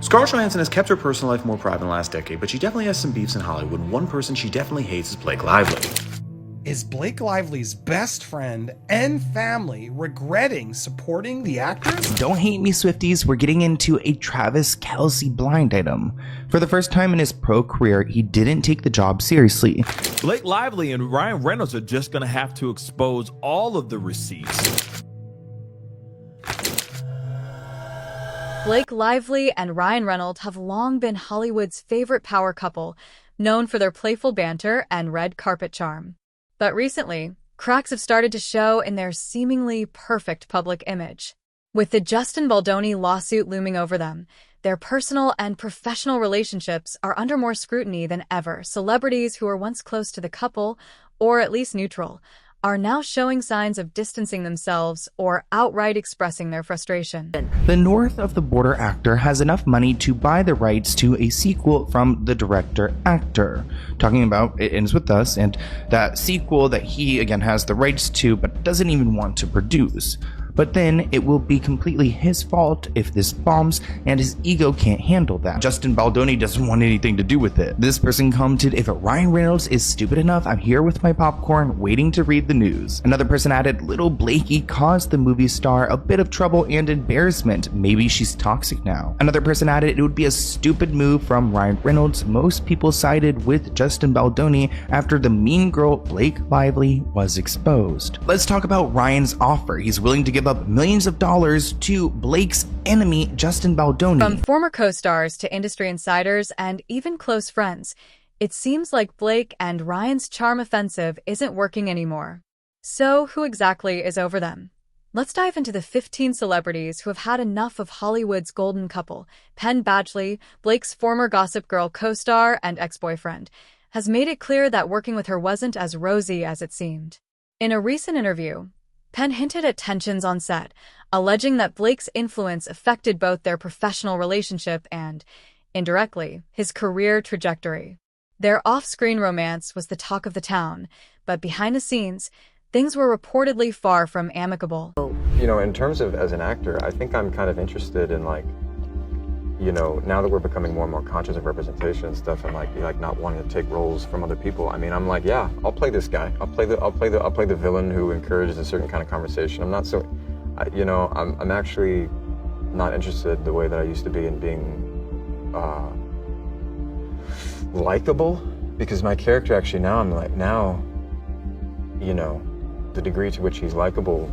Scarlett Johansson has kept her personal life more private in the last decade, but she definitely has some beefs in Hollywood, and one person she definitely hates is Blake Lively. Is Blake Lively's best friend and family regretting supporting the actress? Don't hate me, Swifties, we're getting into a Travis Kelce blind item. For the first time in his pro career, he didn't take the job seriously. Blake Lively and Ryan Reynolds are just gonna have to expose all of the receipts. Blake Lively and Ryan Reynolds have long been Hollywood's favorite power couple, known for their playful banter and red carpet charm. But recently, cracks have started to show in their seemingly perfect public image. With the Justin Baldoni lawsuit looming over them, their personal and professional relationships are under more scrutiny than ever. Celebrities who were once close to the couple, or at least neutral, are now showing signs of distancing themselves or outright expressing their frustration. The north of the border actor has enough money to buy the rights to a sequel from the director-actor. Talking about It Ends With Us, and that sequel that he, again, has the rights to but doesn't even want to produce. But then it will be completely his fault if this bombs, and his ego can't handle that. Justin Baldoni doesn't want anything to do with it. This person commented, "If Ryan Reynolds is stupid enough, I'm here with my popcorn waiting to read the news." Another person added, "Little Blakey caused the movie star a bit of trouble and embarrassment. Maybe she's toxic now." Another person added, "It would be a stupid move from Ryan Reynolds. Most people sided with Justin Baldoni after the mean girl Blake Lively was exposed." Let's talk about Ryan's offer. He's willing to give up millions of dollars to Blake's enemy, Justin Baldoni. From former co-stars to industry insiders and even close friends, it seems like Blake and Ryan's charm offensive isn't working anymore. So who exactly is over them? Let's dive into the 15 celebrities who have had enough of Hollywood's golden couple. Penn Badgley, Blake's former Gossip Girl co-star and ex-boyfriend, has made it clear that working with her wasn't as rosy as it seemed. In a recent interview, Penn hinted at tensions on set, alleging that Blake's influence affected both their professional relationship and, indirectly, his career trajectory. Their off-screen romance was the talk of the town, but behind the scenes, things were reportedly far from amicable. You know, in terms of as an actor, I think I'm kind of interested in now that we're becoming more and more conscious of representation and stuff, and like not wanting to take roles from other people. I mean, I'm like, yeah, I'll play this guy. I'll play the villain who encourages a certain kind of conversation. I'm not so, I'm actually not interested the way that I used to be in being likable, because my character actually the degree to which he's likable,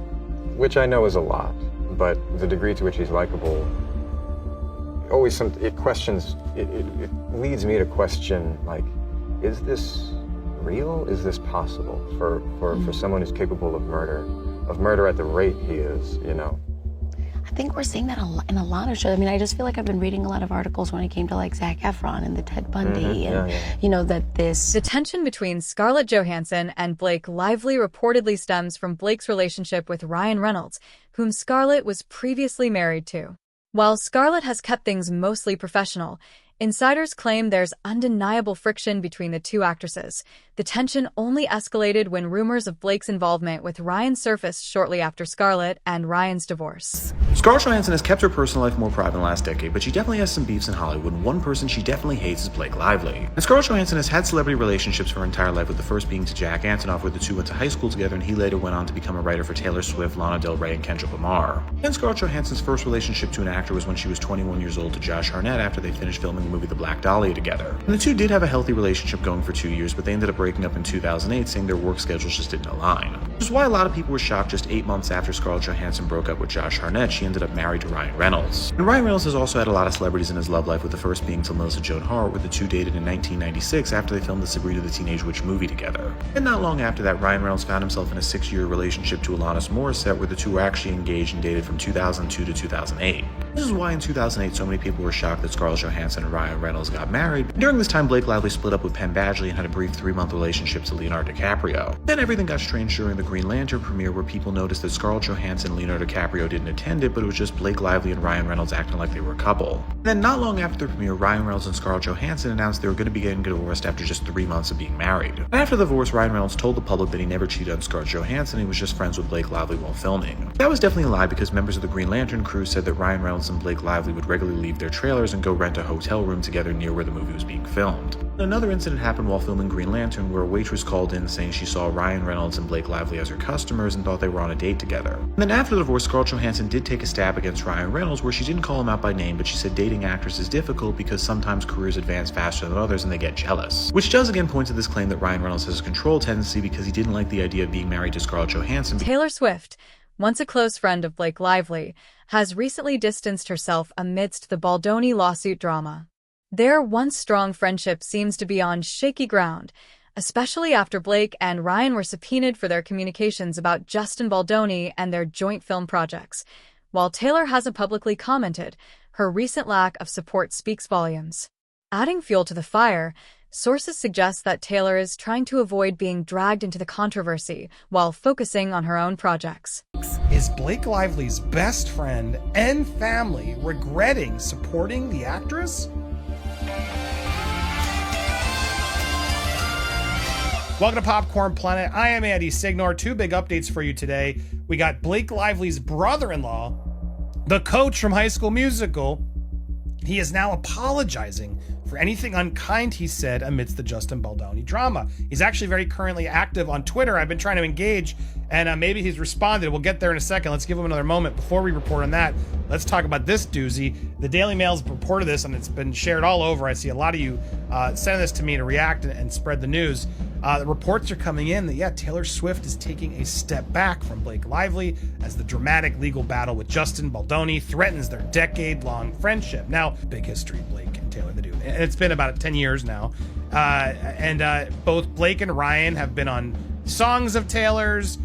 which I know is a lot, but the degree to which he's likable. Always it leads me to question, like, is this real? Is this possible for someone who's capable of murder at the rate he is, I think we're seeing that in a lot of shows. I mean, I just feel like I've been reading a lot of articles when it came to like Zac Efron and the Ted Bundy that this... The tension between Scarlett Johansson and Blake Lively reportedly stems from Blake's relationship with Ryan Reynolds, whom Scarlett was previously married to. While Scarlett has kept things mostly professional, insiders claim there's undeniable friction between the two actresses. The tension only escalated when rumors of Blake's involvement with Ryan surfaced shortly after Scarlett and Ryan's divorce. Scarlett Johansson has kept her personal life more private in the last decade, but she definitely has some beefs in Hollywood, and one person she definitely hates is Blake Lively. And Scarlett Johansson has had celebrity relationships for her entire life, with the first being to Jack Antonoff, where the two went to high school together, and he later went on to become a writer for Taylor Swift, Lana Del Rey, and Kendrick Lamar. And Scarlett Johansson's first relationship to an actor was when she was 21 years old to Josh Hartnett after they finished filming the movie The Black Dahlia together. And the two did have a healthy relationship going for 2 years, but they ended up breaking up in 2008, saying their work schedules just didn't align. Which is why a lot of people were shocked just 8 months after Scarlett Johansson broke up with Josh Hartnett, she ended up married to Ryan Reynolds. And Ryan Reynolds has also had a lot of celebrities in his love life, with the first being to Melissa Joan Hart, where the two dated in 1996 after they filmed the Sabrina the Teenage Witch movie together. And not long after that, Ryan Reynolds found himself in a 6-year relationship to Alanis Morissette, where the two were actually engaged and dated from 2002 to 2008. This is why in 2008 so many people were shocked that Scarlett Johansson and Ryan Reynolds got married. During this time, Blake Lively split up with Penn Badgley and had a brief 3-month relationship to Leonardo DiCaprio. Then everything got strange during the Green Lantern premiere where people noticed that Scarlett Johansson and Leonardo DiCaprio didn't attend it, but it was just Blake Lively and Ryan Reynolds acting like they were a couple. And then not long after the premiere, Ryan Reynolds and Scarlett Johansson announced they were going to be getting divorced after just 3 months of being married. And after the divorce, Ryan Reynolds told the public that he never cheated on Scarlett Johansson and he was just friends with Blake Lively while filming. That was definitely a lie because members of the Green Lantern crew said that Ryan Reynolds and Blake Lively would regularly leave their trailers and go rent a hotel room together near where the movie was being filmed. Another incident happened while filming Green Lantern where a waitress called in saying she saw Ryan Reynolds and Blake Lively as her customers and thought they were on a date together. And then after the divorce, Scarlett Johansson did take a stab against Ryan Reynolds where she didn't call him out by name, but she said dating actors is difficult because sometimes careers advance faster than others and they get jealous. Which does again point to this claim that Ryan Reynolds has a control tendency because he didn't like the idea of being married to Scarlett Johansson. Taylor Swift, once a close friend of Blake Lively, has recently distanced herself amidst the Baldoni lawsuit drama. Their once strong friendship seems to be on shaky ground, especially after Blake and Ryan were subpoenaed for their communications about Justin Baldoni and their joint film projects. While Taylor hasn't publicly commented, her recent lack of support speaks volumes. Adding fuel to the fire, sources suggest that Taylor is trying to avoid being dragged into the controversy while focusing on her own projects. Is Blake Lively's best friend and family regretting supporting the actress? Welcome to Popcorn Planet. I am Andy Signor. 2 big updates for you today. We got Blake Lively's brother-in-law, the coach from High School Musical. He is now apologizing for anything unkind he said amidst the Justin Baldoni drama. He's actually very currently active on Twitter. I've been trying to engage, and maybe he's responded. We'll get there in a second. Let's give him another moment. Before we report on that, let's talk about this doozy. The Daily Mail's reported this, and it's been shared all over. I see a lot of you sending this to me to react and spread the news. The reports are coming in that, Taylor Swift is taking a step back from Blake Lively as the dramatic legal battle with Justin Baldoni threatens their decade-long friendship. Now, big history, Blake and Taylor, the dude. And it's been about 10 years now. Both Blake and Ryan have been on songs of Taylor's,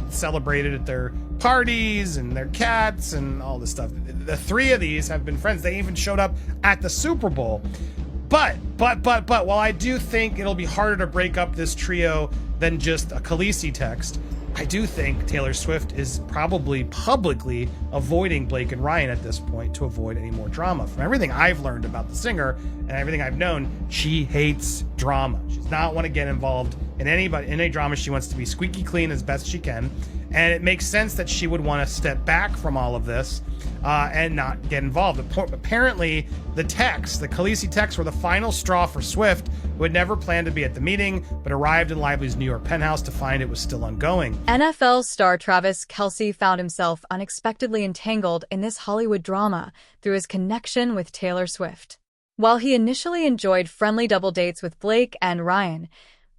celebrated at their parties and their cats and all this stuff. The 3 of these have been friends. They even showed up at the Super Bowl. But, while I do think it'll be harder to break up this trio than just a Khaleesi text, I do think Taylor Swift is probably publicly avoiding Blake and Ryan at this point to avoid any more drama. From everything I've learned about the singer and everything I've known, she hates drama. She does not want to get involved in any drama. She wants to be squeaky clean as best she can. And it makes sense that she would want to step back from all of this and not get involved. Apparently, the Khaleesi texts were the final straw for Swift, who had never planned to be at the meeting, but arrived in Lively's New York penthouse to find it was still ongoing. NFL star Travis Kelce found himself unexpectedly entangled in this Hollywood drama through his connection with Taylor Swift. While he initially enjoyed friendly double dates with Blake and Ryan,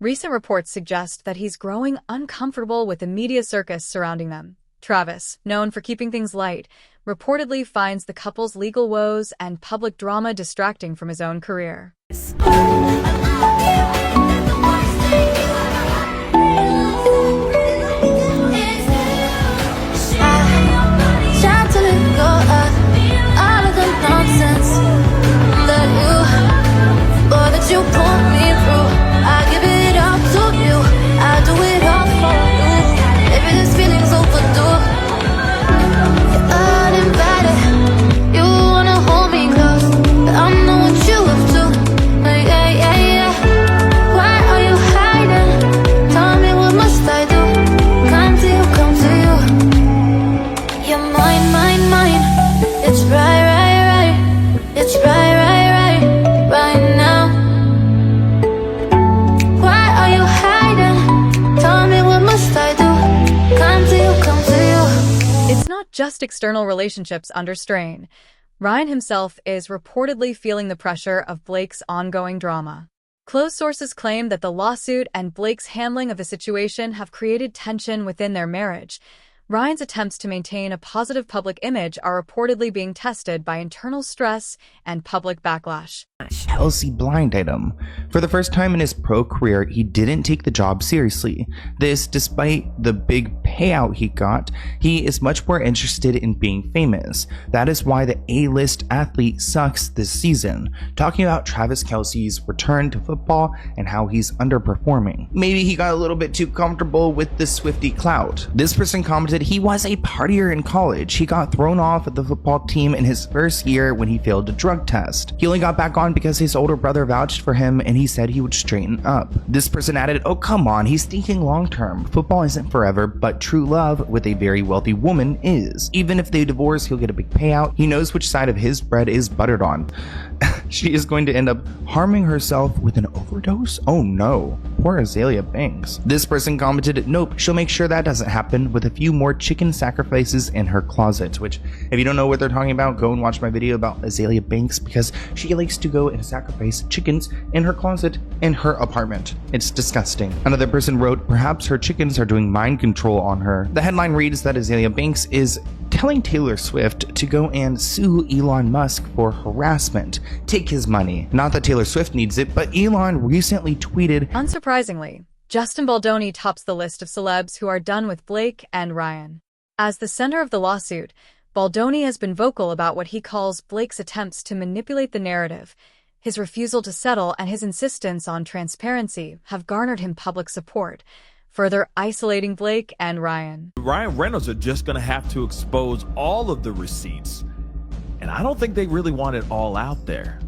recent reports suggest that he's growing uncomfortable with the media circus surrounding them. Travis, known for keeping things light, reportedly finds the couple's legal woes and public drama distracting from his own career. You put me through, I give it up to you, I do it all for you, maybe this feeling's overdue, you're uninvited, you wanna hold me close, but I know what you have to, yeah, why are you hiding, tell me what must I do, come to you, you're mine, it's right, it's right now. It's not just external relationships under strain. Ryan himself is reportedly feeling the pressure of Blake's ongoing drama. Close sources claim that the lawsuit and Blake's handling of the situation have created tension within their marriage, Ryan's attempts to maintain a positive public image are reportedly being tested by internal stress and public backlash. Kelsey blind item. For the first time in his pro career, he didn't take the job seriously. This, despite the big payout he got, he is much more interested in being famous. That is why the A-list athlete sucks this season. Talking about Travis Kelce's return to football and how he's underperforming. Maybe he got a little bit too comfortable with the Swiftie clout. This person commented he was a partier in college. He got thrown off of the football team in his first year when he failed a drug test. He only got back on because his older brother vouched for him and he said he would straighten up. This person added, oh come on, he's thinking long term. Football isn't forever, but true love with a very wealthy woman is. Even if they divorce, he'll get a big payout. He knows which side of his bread is buttered on. She is going to end up harming herself with an overdose? Oh no, poor Azalea Banks. This person commented, nope, she'll make sure that doesn't happen with a few more chicken sacrifices in her closet, which if you don't know what they're talking about, go and watch my video about Azalea Banks because she likes to go and sacrifice chickens in her closet in her apartment. It's disgusting. Another person wrote, perhaps her chickens are doing mind control on her. The headline reads that Azalea Banks is telling Taylor Swift to go and sue Elon Musk for harassment. Take his money. Not that Taylor Swift needs it, but Elon recently tweeted, unsurprisingly, Justin Baldoni tops the list of celebs who are done with Blake and Ryan. As the center of the lawsuit, Baldoni has been vocal about what he calls Blake's attempts to manipulate the narrative. His refusal to settle and his insistence on transparency have garnered him public support, further isolating Blake and Ryan. Ryan Reynolds are just going to have to expose all of the receipts. And I don't think they really want it all out there.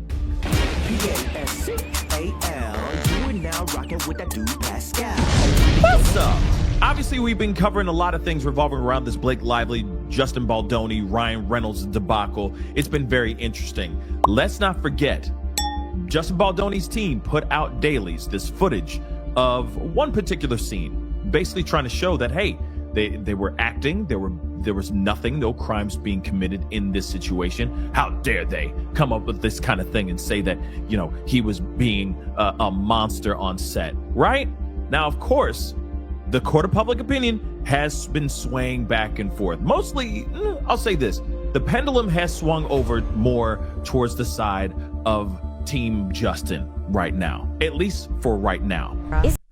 What's up? Obviously, we've been covering a lot of things revolving around this Blake Lively, Justin Baldoni, Ryan Reynolds debacle. It's been very interesting. Let's not forget, Justin Baldoni's team put out dailies, this footage of one particular scene, basically trying to show that, hey, they were acting, there was nothing, no crimes being committed in this situation. How dare they come up with this kind of thing and say that, you know, he was being a monster on set, right? Now, of course, the court of public opinion has been swaying back and forth. Mostly, I'll say this, the pendulum has swung over more towards the side of Team Justin right now, at least for right now.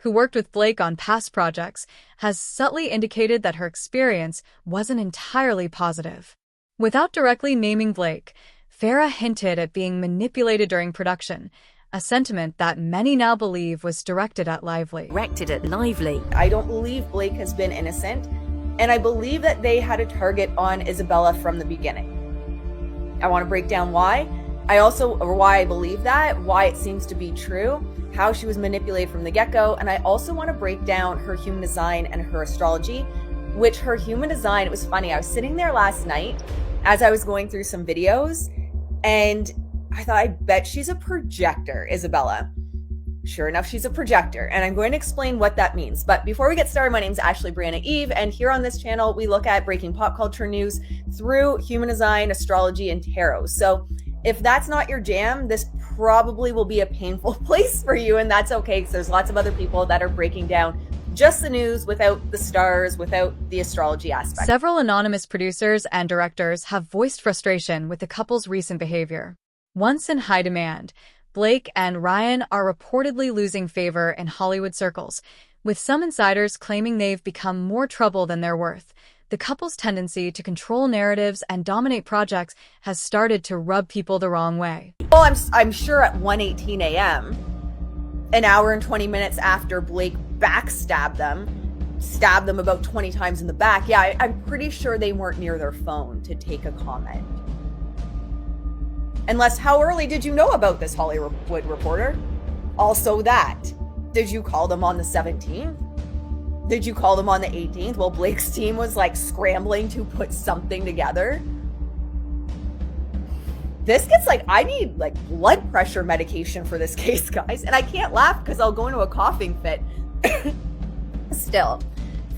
Who worked with Blake on past projects, has subtly indicated that her experience wasn't entirely positive. Without directly naming Blake, Farrah hinted at being manipulated during production, a sentiment that many now believe was directed at Lively. I don't believe Blake has been innocent, and I believe that they had a target on Isabella from the beginning. I want to break down why. Why I believe that, why it seems to be true, how she was manipulated from the get-go, and I also want to break down her human design and her astrology, which her human design, it was funny, I was sitting there last night as I was going through some videos, and I thought, I bet she's a projector, Isabella. Sure enough, she's a projector, and I'm going to explain what that means. But before we get started, my name is Ashley Brianna Eve, and here on this channel, we look at breaking pop culture news through human design, astrology, and tarot. So if that's not your jam, this probably will be a painful place for you, and that's okay, because there's lots of other people that are breaking down just the news without the stars, without the astrology aspect. Several anonymous producers and directors have voiced frustration with the couple's recent behavior. Once in high demand, Blake and Ryan are reportedly losing favor in Hollywood circles, with some insiders claiming they've become more trouble than they're worth. The couple's tendency to control narratives and dominate projects has started to rub people the wrong way. Well, I'm sure at 1:18 a.m., an hour and 20 minutes after Blake stabbed them about 20 times in the back, yeah, I'm pretty sure they weren't near their phone to take a comment. Unless, how early did you know about this, Hollywood reporter? Also that, did you call them on the 17th? Did you call them on the 18th? Well, Blake's team was like scrambling to put something together. This gets like, I need like blood pressure medication for this case, guys. And I can't laugh because I'll go into a coughing fit. Still,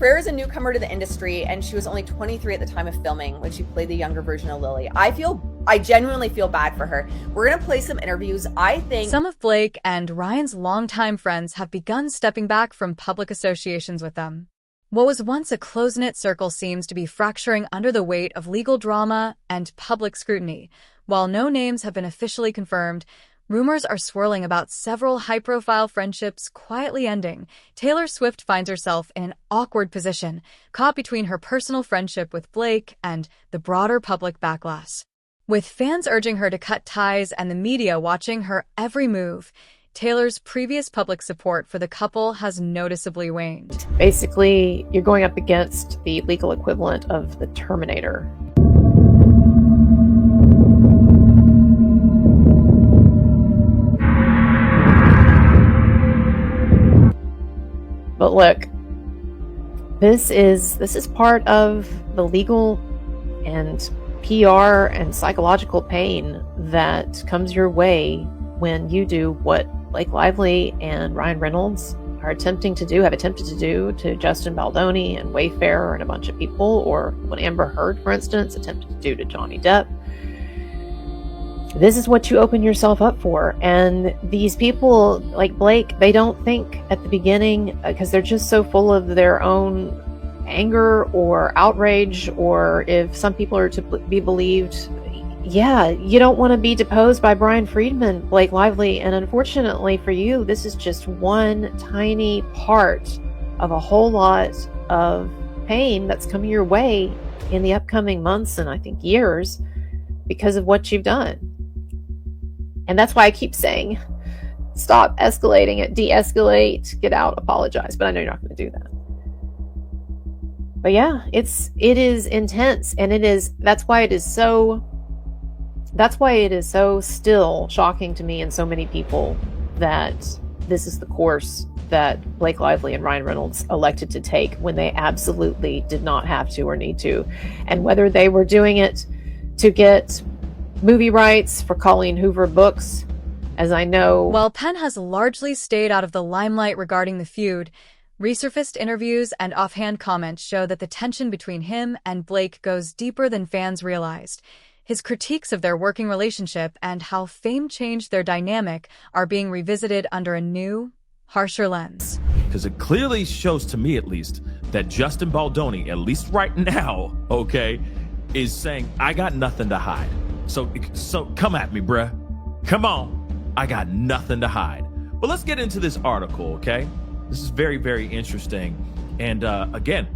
Freya is a newcomer to the industry, and she was only 23 at the time of filming when she played the younger version of Lily. I genuinely feel bad for her. We're gonna play some interviews. I think some of Blake and Ryan's longtime friends have begun stepping back from public associations with them. What was once a close-knit circle seems to be fracturing under the weight of legal drama and public scrutiny. While no names have been officially confirmed, rumors are swirling about several high-profile friendships quietly ending. Taylor Swift finds herself in an awkward position, caught between her personal friendship with Blake and the broader public backlash. With fans urging her to cut ties and the media watching her every move, Taylor's previous public support for the couple has noticeably waned. Basically, you're going up against the legal equivalent of the Terminator. But look, this is part of the legal and PR and psychological pain that comes your way when you do what Blake Lively and Ryan Reynolds have attempted to do to Justin Baldoni and Wayfarer and a bunch of people, or what Amber Heard, for instance, attempted to do to Johnny Depp. This is what you open yourself up for. And these people like Blake, they don't think at the beginning, because they're just so full of their own anger or outrage, or if some people are to be believed, yeah, you don't want to be deposed by Brian Friedman, Blake Lively. And unfortunately for you, this is just one tiny part of a whole lot of pain that's coming your way in the upcoming months and I think years because of what you've done. And that's why I keep saying, stop escalating it, de-escalate, get out, apologize. But I know you're not going to do that. But yeah, it is intense, and that's why it is so still shocking to me and so many people that this is the course that Blake Lively and Ryan Reynolds elected to take when they absolutely did not have to or need to. And whether they were doing it to get movie rights for Colleen Hoover books, as I know. While Penn has largely stayed out of the limelight regarding the feud, resurfaced interviews and offhand comments show that the tension between him and Blake goes deeper than fans realized. His critiques of their working relationship and how fame changed their dynamic are being revisited under a new, harsher lens. Because it clearly shows, to me at least, that Justin Baldoni, at least right now, okay, is saying, I got nothing to hide. So come at me, bruh. Come on. I got nothing to hide. But let's get into this article, okay? This is very, very interesting. And again,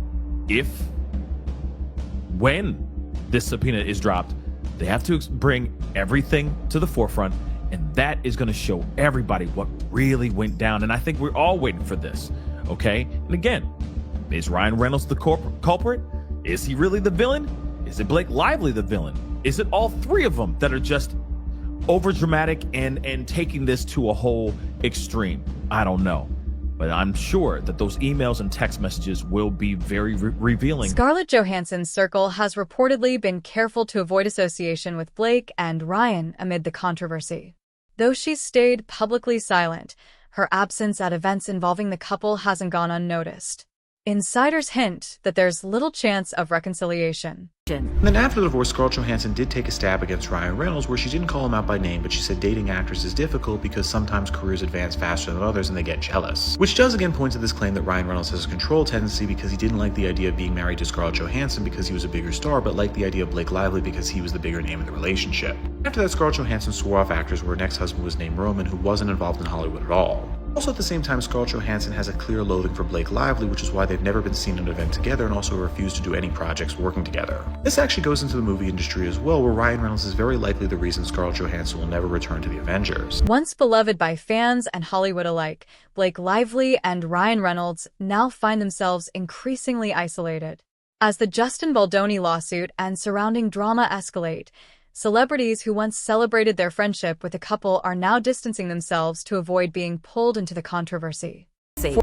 when this subpoena is dropped, they have to bring everything to the forefront, and that is going to show everybody what really went down. And I think we're all waiting for this, okay? And again, is Ryan Reynolds the culprit? Is he really the villain? Is it Blake Lively the villain? Is it all three of them that are just over dramatic and taking this to a whole extreme? I don't know. But I'm sure that those emails and text messages will be very revealing. Scarlett Johansson's circle has reportedly been careful to avoid association with Blake and Ryan amid the controversy. Though she's stayed publicly silent, her absence at events involving the couple hasn't gone unnoticed. Insiders hint that there's little chance of reconciliation. And then after the divorce, Scarlett Johansson did take a stab against Ryan Reynolds, where she didn't call him out by name, but she said dating actors is difficult because sometimes careers advance faster than others and they get jealous. Which does again point to this claim that Ryan Reynolds has a control tendency because he didn't like the idea of being married to Scarlett Johansson because he was a bigger star, but liked the idea of Blake Lively because he was the bigger name in the relationship. After that, Scarlett Johansson swore off actors where her next husband was named Roman, who wasn't involved in Hollywood at all. Also at the same time, Scarlett Johansson has a clear loathing for Blake Lively, which is why they've never been seen at an event together and also refuse to do any projects working together. This actually goes into the movie industry as well, where Ryan Reynolds is very likely the reason Scarlett Johansson will never return to the Avengers. Once beloved by fans and Hollywood alike, Blake Lively and Ryan Reynolds now find themselves increasingly isolated. As the Justin Baldoni lawsuit and surrounding drama escalate, celebrities who once celebrated their friendship with the couple are now distancing themselves to avoid being pulled into the controversy.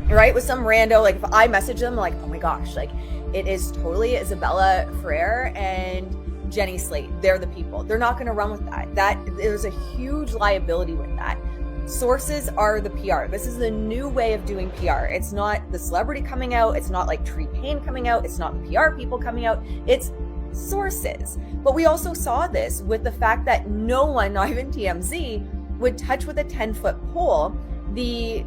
Right, with some rando, like if I message them, like, oh my gosh, like it is totally Isabella Ferrer and Jenny Slate. They're the people. They're not going to run with that. There's a huge liability with that. Sources are the PR. This is the new way of doing PR. It's not the celebrity coming out. It's not like Tree Payne coming out. It's not the PR people coming out. It's sources. But we also saw this with the fact that no one, not even TMZ, would touch with a 10-foot pole the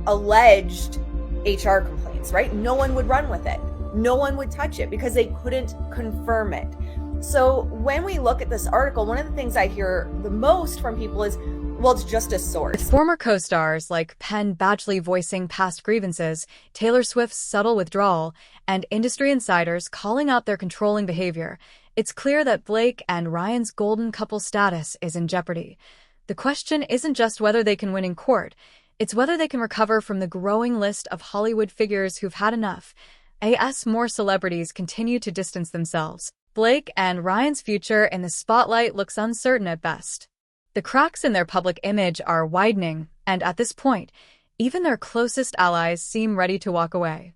alleged HR complaints, right? No one would run with it. no one would touch it because they couldn't confirm it. So when we look at this article, one of the things I hear the most from people is, well, it's just a source. Former co-stars like Penn Badgley voicing past grievances, Taylor Swift's subtle withdrawal, and industry insiders calling out their controlling behavior, it's clear that Blake and Ryan's golden couple status is in jeopardy. The question isn't just whether they can win in court, it's whether they can recover from the growing list of Hollywood figures who've had enough. As more celebrities continue to distance themselves, Blake and Ryan's future in the spotlight looks uncertain at best. The cracks in their public image are widening, and at this point, even their closest allies seem ready to walk away.